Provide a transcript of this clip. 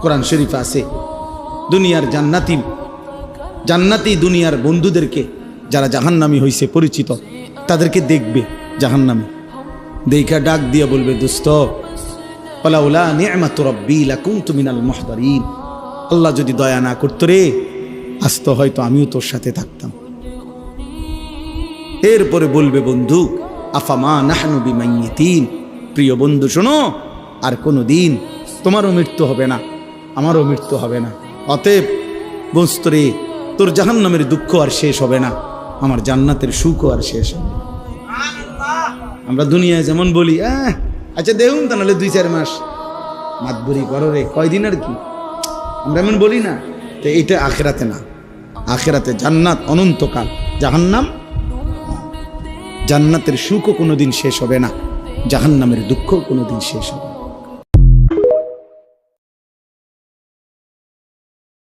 কোরআন শরীফ আছে দুনিয়ার জান্নাতি দুনিয়ার বন্ধুদেরকে যারা জাহান্নামী হইছে পরিচিত তাদেরকে দেখবে জাহান্নামী, দেখা ডাক দিয়ে বলবে দোস্ত ওয়ালাউলা নি'মাতু রাব্বি লাকুনতু মিনাল মুহদারিন, আল্লাহ যদি দয়া না করতো রে আজ তো হয়তো আমিও তোর সাথে থাকতাম। এরপরে বলবে বন্ধু আফামা নাহনু বিমাইয়িতিন, প্রিয় বন্ধু শোনো আর কোনো দিন তোমারও মৃত্যু হবে না আমারও মৃত্যু হবে না, অতএব বুঝত রে তোর জাহান্নামের দুঃখ আর শেষ হবে না, আমার জান্নাতের সুখও আর শেষ হবে না। আমরা দুনিয়ায় যেমন বলি আচ্ছা দেখুন তা নাহলে 2-4 মাস মাতবরি করো রে কয়দিন আর কি, আমরা এমন বলি না? তো এটা আখেরাতে না, আখেরাতে জান্নাত অনন্তকাল, জাহান্নাম জান্নাতের সুখও কোনোদিন শেষ হবে না, জাহান্নামের দুঃখও কোনোদিন শেষ হবে না।